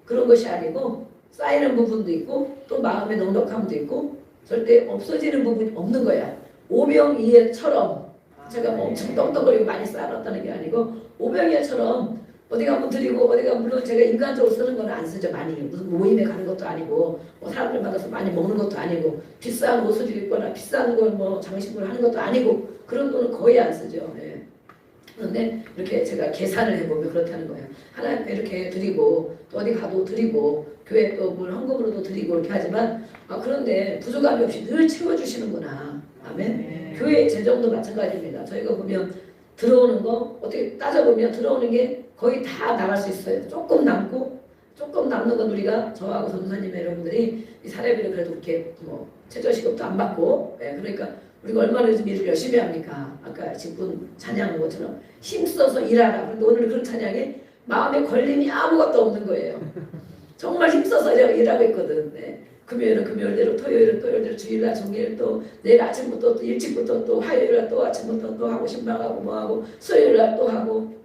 그런 것이 아니고 쌓이는 부분도 있고 또 마음의 넉넉함도 있고 절대 없어지는 부분이 없는 거야. 오병이어처럼 제가 뭐 엄청 떵떵거리고 많이 쌓아놨다는 게 아니고 오병이어처럼 어디 가면 드리고 어디 가면 물론 제가 인간적으로 쓰는 거는 안 쓰죠. 많이 무슨 모임에 가는 것도 아니고 뭐 사람들 만나서 많이 먹는 것도 아니고 비싼 옷을 입거나 비싼 걸 뭐 장식을 하는 것도 아니고 그런 돈은 거의 안 쓰죠. 예. 그런데 이렇게 제가 계산을 해보면 그렇다는 거예요. 하나님 이렇게 드리고 또 어디 가도 드리고 교회 또 뭘 헌금으로도 드리고 이렇게 하지만 그런데 부족함이 없이 늘 채워주시는구나. 아멘. 교회 재정도 마찬가지입니다. 저희가 보면 들어오는 거 어떻게 따져보면 들어오는 게 거의 다 나갈 수 있어요. 조금 남고 조금 남는 건 우리가 저하고 전도사님 여러분들이 이 사례비를 그래도 이렇게 뭐 최저시급도 안 받고 그러니까 우리가 얼마나 요즘 일을 열심히 합니까? 아까 직분 찬양한 것처럼 힘써서 일하라. 그런데 오늘 그런 찬양에 마음에 걸림이 아무것도 없는 거예요. 정말 힘써서 일하고 있거든. 네. 금요일은 금요일대로, 토요일은 토요일대로, 주일날 정일 또 내일 아침부터 또 일찍부터 또 화요일날 또 아침부터 또 하고 신방하고 뭐하고 수요일날 또 하고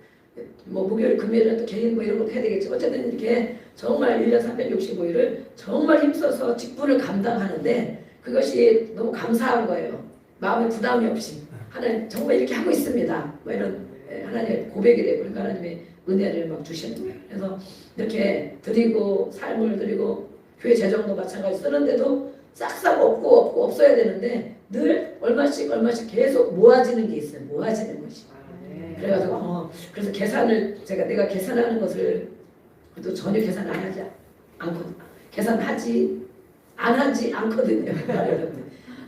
뭐 목요일 금요일은 또 개인 뭐 이런 것도 해야 되겠지. 어쨌든 이렇게 정말 1년 365일을 정말 힘써서 직분을 감당하는데 그것이 너무 감사한 거예요. 마음에 부담이 없이 하나님 정말 이렇게 하고 있습니다. 뭐 이런 하나님의 고백이 되고 그러니까 하나님의 은혜를 막 주시는 거예요. 그래서 이렇게 드리고 삶을 드리고 교회 재정도 마찬가지 쓰는데도 싹싹 없고 없어야 되는데 늘 얼마씩 계속 모아지는 게 있어요. 모아지는 것이. 그래가지고 그래서 계산을 내가 계산하는 것을 또 전혀 계산 안 하지 않거든요. 계산하지 않거든요.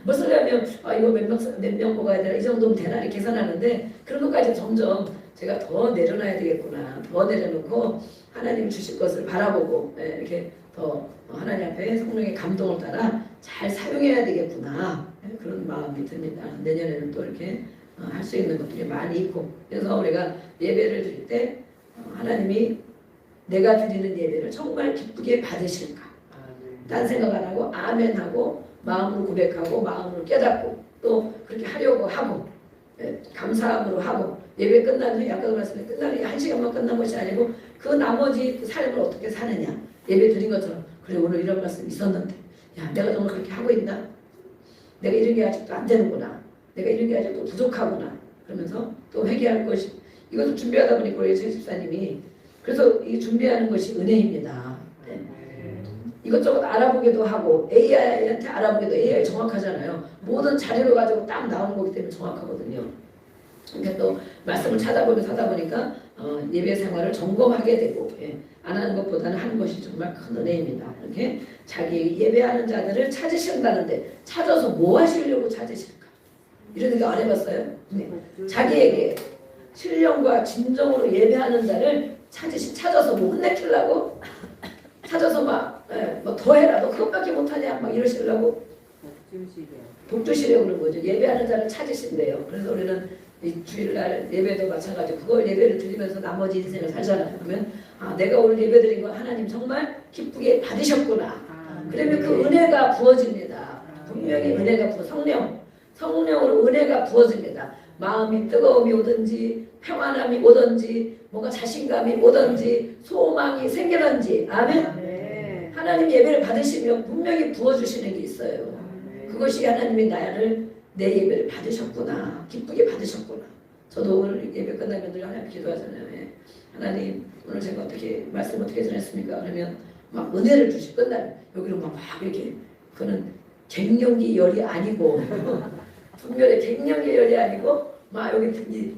무슨 하면 이거 몇 명 먹어야 되나 이 정도면 되나 이렇게 계산하는데 그런 것까지 점점 제가 더 내려놔야 되겠구나. 더 내려놓고 하나님 주실 것을 바라보고 이렇게 더 하나님 앞에 성령의 감동을 따라 잘 사용해야 되겠구나. 그런 마음이 듭니다. 내년에는 또 이렇게 할 수 있는 것들이 많이 있고 그래서 우리가 예배를 드릴 때 하나님이 내가 드리는 예배를 정말 기쁘게 받으실까 딴 생각 안 하고 아멘하고 마음으로 고백하고 마음으로 깨닫고 또 그렇게 하려고 하고 감사함으로 하고 예배 끝난 후에 아까도 말씀드린 끝나는 1시간만 끝난 것이 아니고 그 나머지 삶을 어떻게 사느냐 예배 드린 것처럼 그래 오늘 이런 말씀이 있었는데 야 내가 정말 그렇게 하고 있나 내가 이런 게 아직도 안 되는구나 내가 이런 게 아직도 부족하구나 그러면서 또 회개할 것이 이것을 준비하다 보니까 우리 예수 집사님이 그래서 이 준비하는 것이 은혜입니다. 네. 이것저것 알아보기도 하고 AI한테 알아보기도 AI 정확하잖아요. 모든 자료를 가지고 딱 나오는 거기 때문에 정확하거든요. 그러니까 또 말씀을 찾아보면서 하다 보니까 예배 생활을 점검하게 되고 안 하는 것보다는 하는 것이 정말 큰 은혜입니다. 이렇게 자기 예배하는 자들을 찾으신다는데 찾아서 뭐 하시려고 찾으실까? 이런 생각 안 해봤어요? 네. 자기에게 신령과 진정으로 예배하는 자를 찾아서 뭐 혼내키려고 찾아서 막 뭐 더 해라 너 그것밖에 못하냐 막 이러시려고 독주시려고 그런 거죠. 예배하는 자를 찾으신대요. 그래서 우리는 이 주일날 예배도 마찬가지고 그걸 예배를 드리면서 나머지 인생을 살잖아요. 그러면 아 내가 오늘 예배 드린 거 하나님 정말 기쁘게 받으셨구나. 그러면 그 은혜가 부어집니다. 분명히 은혜가 성령으로 은혜가 부어집니다. 마음이 뜨거움이 오든지 평안함이 오든지 뭔가 자신감이 오든지 소망이 생기든지 아멘. 하나님 예배를 받으시면 분명히 부어주시는 게 있어요. 그것이 하나님이 나를 내 예배를 받으셨구나. 기쁘게 받으셨구나. 저도 오늘 예배 끝나면 늘 하나님 기도하잖아요. 예. 하나님 오늘 제가 말씀 어떻게 전했습니까? 그러면 막 은혜를 주시 끝나면 여기로 막 이렇게 그는 갱년기 열이 아니고 분별의 갱년기 열이 아니고 막 여기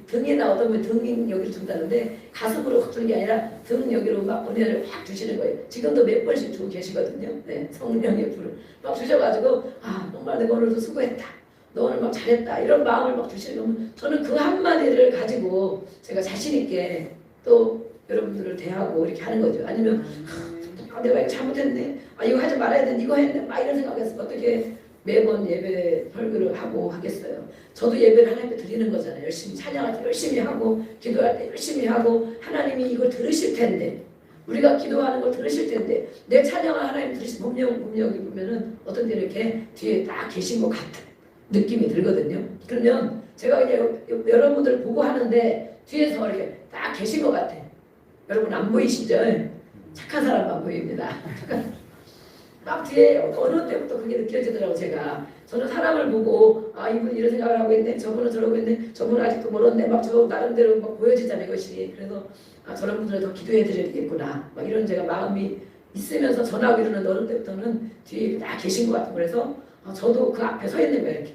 등이 나오다 보면 등이 여기를 준다는데 가슴으로 확 주는 게 아니라 등 여기로 막 은혜를 확 주시는 거예요. 지금도 몇 번씩 주고 계시거든요. 네, 성령의 불을 막 주셔가지고 아 정말 내가 오늘도 수고했다. 너 오늘 막 잘했다. 이런 마음을 막 주시는 거면 저는 그 한마디를 가지고 제가 자신 있게 또 여러분들을 대하고 이렇게 하는 거죠. 아니면 아, 내가 이거 잘못했네. 아 이거 하지 말아야 되는데 이거 했네. 막 이런 생각해서 어떻게 매번 예배 설교를 하고 하겠어요. 저도 예배를 하나님께 드리는 거잖아요. 열심히 찬양할 때 열심히 하고 기도할 때 열심히 하고 하나님이 이걸 들으실 텐데 우리가 기도하는 걸 들으실 텐데 내 찬양을 하나님 들으실 분명히 보면은 어떤 데 이렇게 뒤에 딱 계신 것 같은 느낌이 들거든요. 그러면 제가 이제 여러분들 보고 하는데 뒤에서 이렇게 딱 계신 것 같아. 여러분 안 보이시죠? 착한 사람만 보입니다. 막 뒤에 어느 때부터 그게 느껴지더라고. 저는 사람을 보고 아 이분 이런 생각을 하고 있네, 저분은 저러고 있네, 저분은 아직도 멀었네, 막 저 나름대로 막 보여지잖아요. 이것이. 그래서 아 저런 분들은 더 기도해 드려야겠구나 막 이런 제가 마음이 있으면서 전하고 이러는 어느 때부터는 뒤에 딱 계신 것 같아요. 그래서 아, 저도 그 앞에 서 있는 거예요. 이렇게